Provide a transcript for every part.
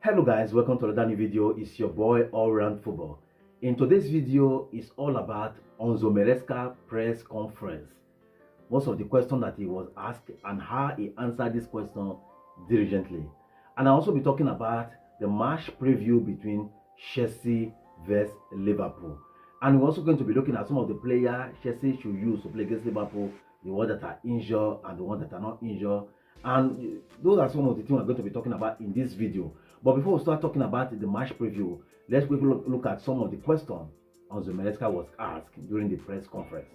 Hello guys, welcome to another new video. It's your boy All Round Football. In today's video is all about Enzo Maresca press conference. Most of the question that he was asked and how he answered this question diligently. And I'll also be talking about the match preview between Chelsea vs Liverpool. And we're also going to be looking at some of the players Chelsea should use to play against Liverpool, the ones that are injured and the ones that are not injured. And those are some of the things we're going to be talking about in this video. But before we start talking about the match preview, let's quickly look at some of the questions Enzo Maresca was asked during the press conference.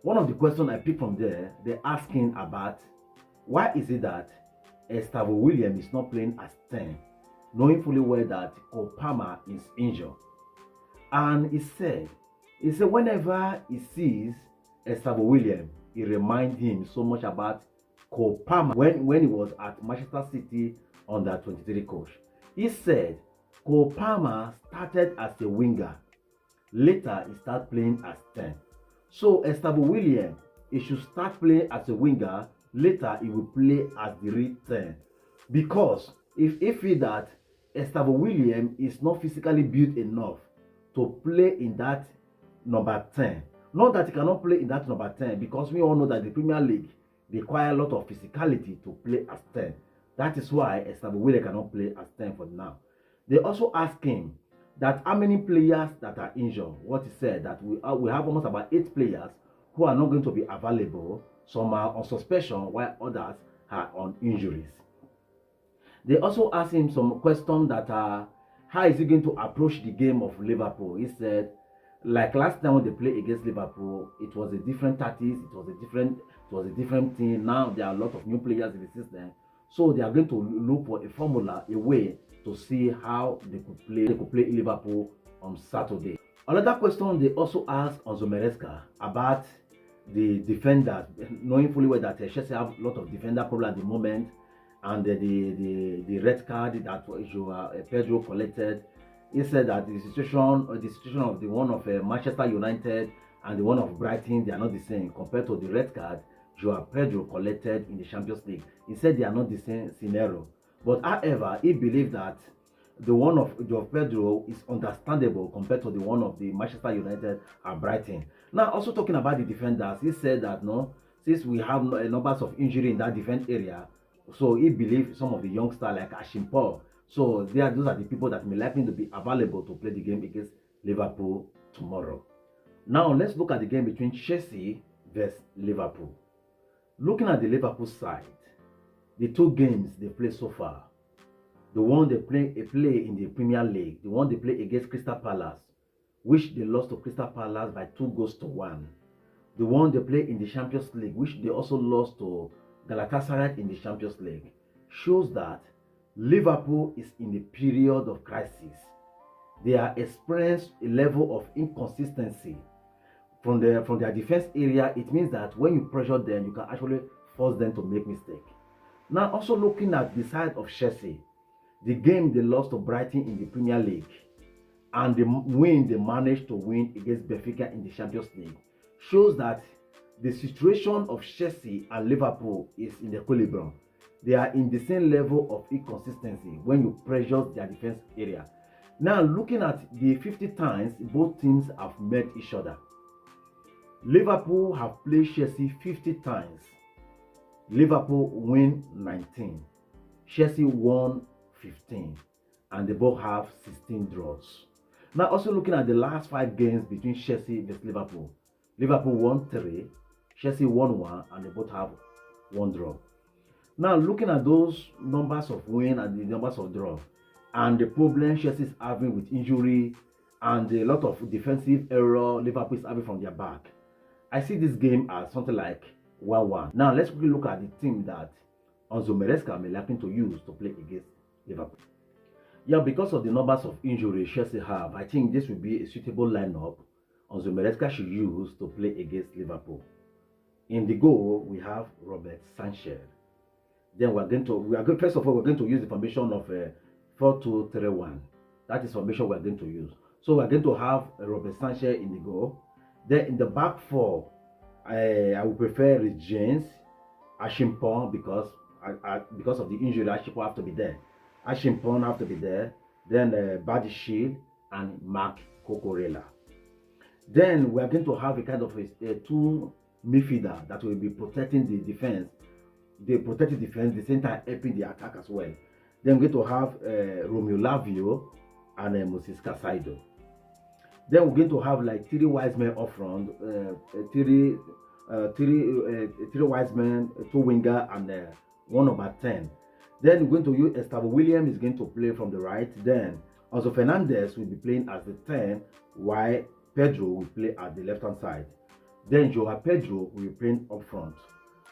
One of the questions I picked from there, they're asking about why is it that Enzo Williams is not playing as 10, knowing fully well that Palmer is injured. And he said whenever he sees Enzo Williams, it reminds him so much about Palmer when he was at Manchester City under 23 coach. He said Palmer started as a winger. Later, he started playing as 10. So, Enzo Williams, he should start playing as a winger. Later, he will play as the real 10. Because if he feel that Enzo Williams is not physically built enough to play in that number 10, not that he cannot play in that number 10, because we all know that the Premier League requires a lot of physicality to play as 10. That is why Enzo Williams cannot play as 10 for now. They also asked him that how many players that are injured. What he said that we have almost about 8 players who are not going to be available. Some are on suspension while others are on injuries. They also asked him some questions that are, how is he going to approach the game of Liverpool? He said, like last time when they played against Liverpool, it was a different tactics, it was a different team. Now there are a lot of new players in the system. So they are going to look for a formula, a way to see how they could play Liverpool on Saturday. Another question they also asked Enzo Maresca about the defenders, knowing fully well that Chelsea have a lot of defender problem at the moment, and the red card that Pedro collected. He said that the situation of the one of Manchester United and the one of Brighton, they are not the same compared to the red card Pedro collected in the Champions League. He said they are not the same scenario. But however, he believed that the one of Pedro is understandable compared to the one of the Manchester United and Brighton. Now, also talking about the defenders, he said that no, since we have numbers of injury in that defense area, so he believes some of the youngsters like Paul. So those are the people that may likely to be available to play the game against Liverpool tomorrow. Now, let's look at the game between Chelsea versus Liverpool. Looking at the Liverpool side, the 2 games they played so far, the one they play in the Premier League, the one they play against Crystal Palace, which they lost to Crystal Palace by 2-1. The one they play in the Champions League, which they also lost to Galatasaray in the Champions League, shows that Liverpool is in a period of crisis. They are experiencing a level of inconsistency from their defense area. It means that when you pressure them, you can actually force them to make mistakes. Now, also looking at the side of Chelsea, the game they lost to Brighton in the Premier League and the win they managed to win against Benfica in the Champions League shows that the situation of Chelsea and Liverpool is in equilibrium. They are in the same level of inconsistency when you pressure their defense area. Now, looking at the 50 times both teams have met each other, Liverpool have played Chelsea 50 times. Liverpool win 19. Chelsea won 15. And they both have 16 draws. Now, also looking at the last 5 games between Chelsea versus Liverpool. Liverpool won 3. Chelsea won 1. And they both have 1 draw. Now, looking at those numbers of win and the numbers of draw, and the problem Chelsea is having with injury and a lot of defensive error Liverpool is having from their back, I see this game as something like 1-1. Now, let's quickly look at the team that Enzo Maresca may likely to use to play against Liverpool. Yeah, because of the numbers of injuries Chelsea have, I think this will be a suitable lineup Enzo Maresca should use to play against Liverpool. In the goal, we have Robert Sanchez. Then first of all, we're going to use the formation of 4-2-3-1. That is formation we're going to use. So we're going to have Robert Sanchez in the goal. Then in the back 4, I would prefer James, Paul, because of the injury, Paul have to be there. Ashimpon have to be there. Then Buddy Shield and Mark Cucurella. Then we are going to have a kind of a two midfielder that will be protecting the defense. They protect the defense, the same time helping the attack as well. Then we're going to have Romeo Lavio and Moses Casaido. Then we're going to have like three wise men up front, three wise men, two winger, and one number 10. Then we're going to use Estavo Williams is going to play from the right. Then also Fernandez will be playing as the 10, while Pedro will play at the left hand side. Then Joao Pedro will be playing up front.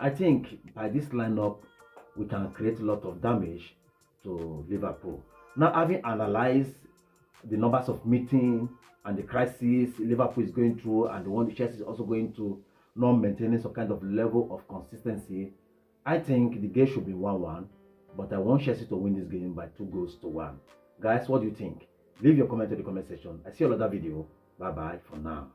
I think by this lineup, we can create a lot of damage to Liverpool. Now, having analyzed the numbers of meetings and the crisis Liverpool is going through, and the one the Chelsea is also going to, not maintaining some kind of level of consistency, I think the game should be 1-1. But I want Chelsea to win this game by 2-1. Guys, what do you think? Leave your comment in the comment section. I see you in another video. Bye bye for now.